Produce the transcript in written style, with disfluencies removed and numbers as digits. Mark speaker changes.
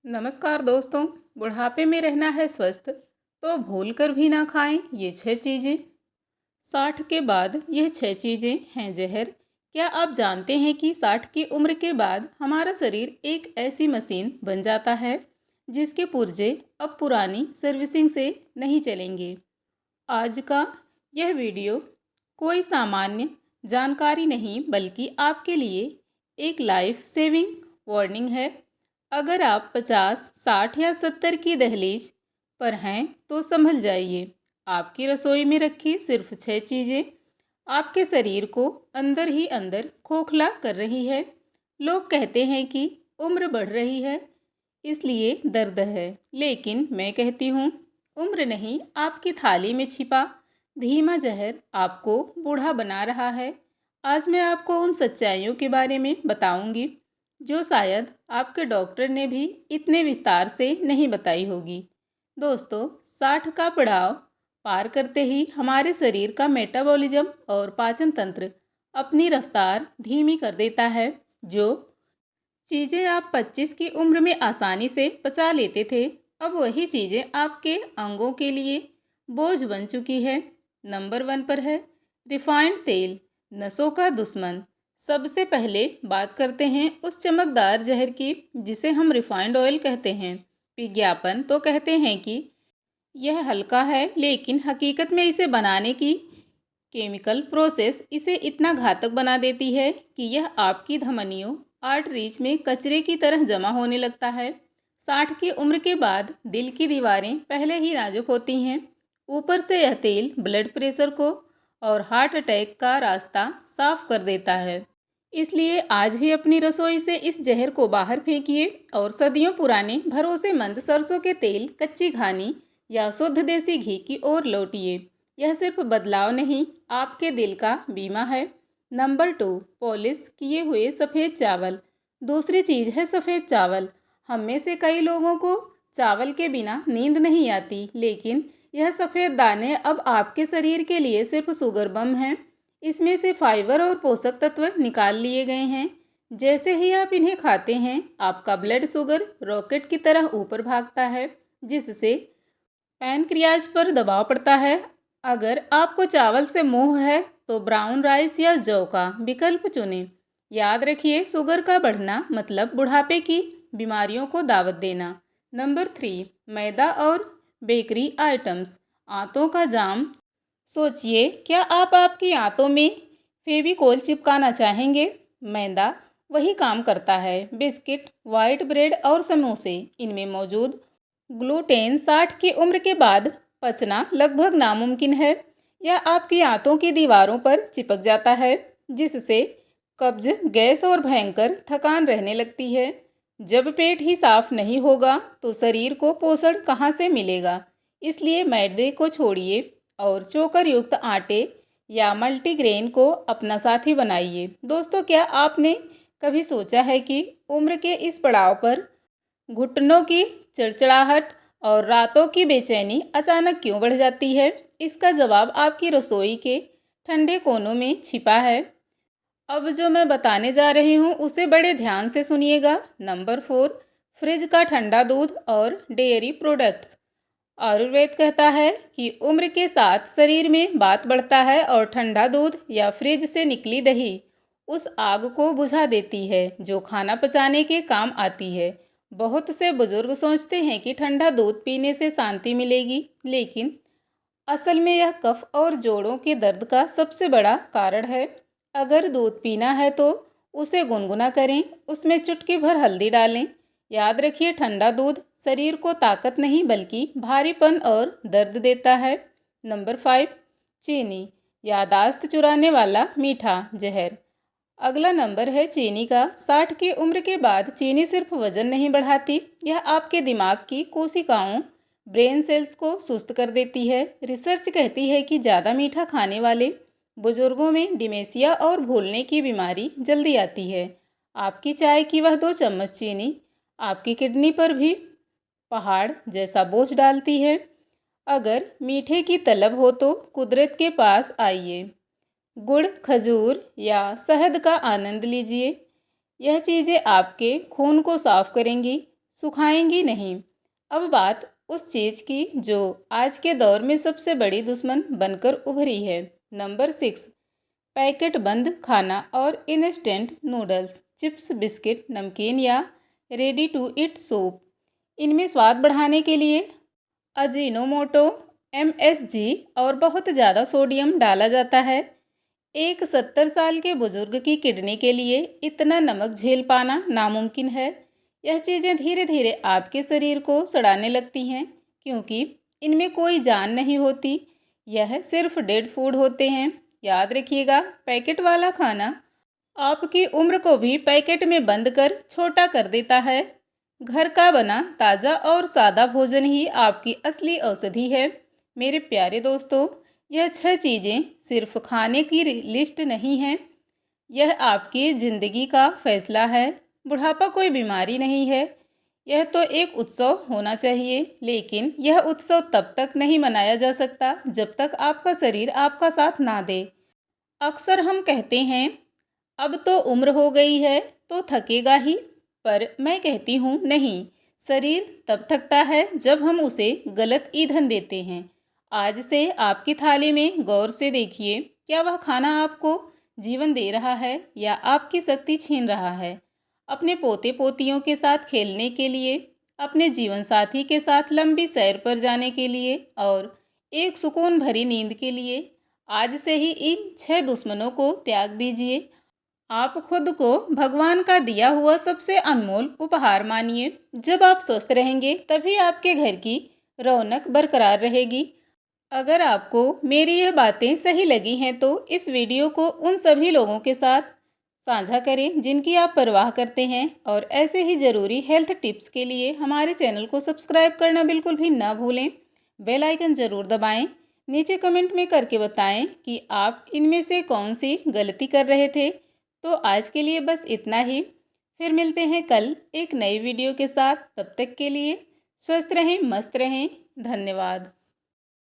Speaker 1: नमस्कार दोस्तों। बुढ़ापे में रहना है स्वस्थ तो भूल कर भी ना खाएं ये 6 चीज़ें। 60 के बाद यह 6 चीज़ें हैं जहर। क्या आप जानते हैं कि 60 की उम्र के बाद हमारा शरीर एक ऐसी मशीन बन जाता है जिसके पुर्जे अब पुरानी सर्विसिंग से नहीं चलेंगे। आज का यह वीडियो कोई सामान्य जानकारी नहीं बल्कि आपके लिए एक लाइफ सेविंग वार्निंग है। अगर आप 50, 60 या 70 की दहलीज पर हैं तो संभल जाइए। आपकी रसोई में रखी सिर्फ 6 चीज़ें आपके शरीर को अंदर ही अंदर खोखला कर रही है। लोग कहते हैं कि उम्र बढ़ रही है इसलिए दर्द है, लेकिन मैं कहती हूँ उम्र नहीं, आपकी थाली में छिपा धीमा जहर आपको बूढ़ा बना रहा है। आज मैं आपको उन सच्चाइयों के बारे में बताऊंगी जो शायद आपके डॉक्टर ने भी इतने विस्तार से नहीं बताई होगी। दोस्तों, 60 का पड़ाव पार करते ही हमारे शरीर का मेटाबॉलिज्म और पाचन तंत्र अपनी रफ्तार धीमी कर देता है। जो चीज़ें आप 25 की उम्र में आसानी से पचा लेते थे, अब वही चीज़ें आपके अंगों के लिए बोझ बन चुकी है। नंबर 1 पर है रिफाइंड तेल, नसों का दुश्मन। सबसे पहले बात करते हैं उस चमकदार जहर की जिसे हम रिफाइंड ऑयल कहते हैं। विज्ञापन तो कहते हैं कि यह हल्का है, लेकिन हकीकत में इसे बनाने की केमिकल प्रोसेस इसे इतना घातक बना देती है कि यह आपकी धमनियों आर्टरीज में कचरे की तरह जमा होने लगता है। 60 की उम्र के बाद दिल की दीवारें पहले ही नाजुक होती हैं। ऊपर से यह तेल ब्लड प्रेशर को और हार्ट अटैक का रास्ता साफ कर देता है। इसलिए आज ही अपनी रसोई से इस जहर को बाहर फेंकिए और सदियों पुराने भरोसेमंद सरसों के तेल, कच्ची घानी या शुद्ध देसी घी की ओर लौटिए। यह सिर्फ बदलाव नहीं, आपके दिल का बीमा है। नंबर 2, पॉलिश किए हुए सफ़ेद चावल। दूसरी चीज़ है सफ़ेद चावल। हम में से कई लोगों को चावल के बिना नींद नहीं आती, लेकिन यह सफ़ेद दाने अब आपके शरीर के लिए सिर्फ शुगर बम हैं। इसमें से फाइबर और पोषक तत्व निकाल लिए गए हैं। जैसे ही आप इन्हें खाते हैं, आपका ब्लड शुगर रॉकेट की तरह ऊपर भागता है, जिससे पैनक्रियाज पर दबाव पड़ता है। अगर आपको चावल से मोह है तो ब्राउन राइस या जौ का विकल्प चुनें। याद रखिए, शुगर का बढ़ना मतलब बुढ़ापे की बीमारियों को दावत देना। नंबर 3, मैदा और बेकरी आइटम्स। आंतों का जाम। सोचिए, क्या आप आपकी आंतों में फेविकोल चिपकाना चाहेंगे? मैदा वही काम करता है। बिस्किट, वाइट ब्रेड और समोसे, इनमें मौजूद ग्लूटेन 60 की उम्र के बाद पचना लगभग नामुमकिन है। यह आपकी आंतों की दीवारों पर चिपक जाता है, जिससे कब्ज, गैस और भयंकर थकान रहने लगती है। जब पेट ही साफ नहीं होगा तो शरीर को पोषण कहाँ से मिलेगा? इसलिए मैदे को छोड़िए और चोकर युक्त आटे या मल्टीग्रेन को अपना साथी बनाइए। दोस्तों, क्या आपने कभी सोचा है कि उम्र के इस पड़ाव पर घुटनों की चिड़चिड़ाहट और रातों की बेचैनी अचानक क्यों बढ़ जाती है? इसका जवाब आपकी रसोई के ठंडे कोनों में छिपा है। अब जो मैं बताने जा रही हूँ उसे बड़े ध्यान से सुनिएगा। नंबर 4, फ्रिज का ठंडा दूध और डेयरी प्रोडक्ट्स। आयुर्वेद कहता है कि उम्र के साथ शरीर में बात बढ़ता है और ठंडा दूध या फ्रिज से निकली दही उस आग को बुझा देती है जो खाना पचाने के काम आती है। बहुत से बुजुर्ग सोचते हैं कि ठंडा दूध पीने से शांति मिलेगी, लेकिन असल में यह कफ और जोड़ों के दर्द का सबसे बड़ा कारण है। अगर दूध पीना है तो उसे गुनगुना करें, उसमें चुटकी भर हल्दी डालें। याद रखिए, ठंडा दूध शरीर को ताकत नहीं बल्कि भारीपन और दर्द देता है। नंबर 5, चीनी, यादाश्त चुराने वाला मीठा जहर। अगला नंबर है चीनी का। 60 की उम्र के बाद चीनी सिर्फ वजन नहीं बढ़ाती, यह आपके दिमाग की कोशिकाओं, ब्रेन सेल्स को सुस्त कर देती है। रिसर्च कहती है कि ज़्यादा मीठा खाने वाले बुजुर्गों में डिमेंशिया और भूलने की बीमारी जल्दी आती है। आपकी चाय की वह 2 चम्मच चीनी आपकी किडनी पर भी पहाड़ जैसा बोझ डालती है। अगर मीठे की तलब हो तो कुदरत के पास आइए। गुड़, खजूर या शहद का आनंद लीजिए। यह चीज़ें आपके खून को साफ करेंगी, सुखाएंगी नहीं। अब बात उस चीज़ की जो आज के दौर में सबसे बड़ी दुश्मन बनकर उभरी है। नंबर 6, पैकेट बंद खाना और इंस्टेंट नूडल्स, चिप्स, बिस्किट, नमकीन या रेडी टू ईट सूप। इनमें स्वाद बढ़ाने के लिए अजीनोमोटो, एमएसजी और बहुत ज़्यादा सोडियम डाला जाता है। एक 70 साल के बुजुर्ग की किडनी के लिए इतना नमक झेल पाना नामुमकिन है। यह चीज़ें धीरे धीरे आपके शरीर को सड़ाने लगती हैं, क्योंकि इनमें कोई जान नहीं होती। यह सिर्फ डेड फूड होते हैं। याद रखिएगा, पैकेट वाला खाना आपकी उम्र को भी पैकेट में बंद कर छोटा कर देता है। घर का बना ताज़ा और सादा भोजन ही आपकी असली औषधि है। मेरे प्यारे दोस्तों, यह 6 चीज़ें सिर्फ खाने की लिस्ट नहीं है, यह आपकी ज़िंदगी का फैसला है। बुढ़ापा कोई बीमारी नहीं है, यह तो एक उत्सव होना चाहिए। लेकिन यह उत्सव तब तक नहीं मनाया जा सकता जब तक आपका शरीर आपका साथ ना दे। अक्सर हम कहते हैं, अब तो उम्र हो गई है तो थकेगा ही, पर मैं कहती हूँ नहीं, शरीर तब थकता है जब हम उसे गलत ईंधन देते हैं। आज से आपकी थाली में गौर से देखिए, क्या वह खाना आपको जीवन दे रहा है या आपकी शक्ति छीन रहा है। अपने पोते पोतियों के साथ खेलने के लिए, अपने जीवन साथी के साथ लंबी सैर पर जाने के लिए और एक सुकून भरी नींद के लिए आज से ही इन 6 दुश्मनों को त्याग दीजिए। आप खुद को भगवान का दिया हुआ सबसे अनमोल उपहार मानिए। जब आप स्वस्थ रहेंगे तभी आपके घर की रौनक बरकरार रहेगी। अगर आपको मेरी यह बातें सही लगी हैं तो इस वीडियो को उन सभी लोगों के साथ साझा करें जिनकी आप परवाह करते हैं, और ऐसे ही ज़रूरी हेल्थ टिप्स के लिए हमारे चैनल को सब्सक्राइब करना बिल्कुल भी ना भूलें। बेल आइकन ज़रूर दबाएं। नीचे कमेंट में करके बताएं कि आप इनमें से कौन सी गलती कर रहे थे। तो आज के लिए बस इतना ही। फिर मिलते हैं कल एक नई वीडियो के साथ। तब तक के लिए स्वस्थ रहें, मस्त रहें। धन्यवाद।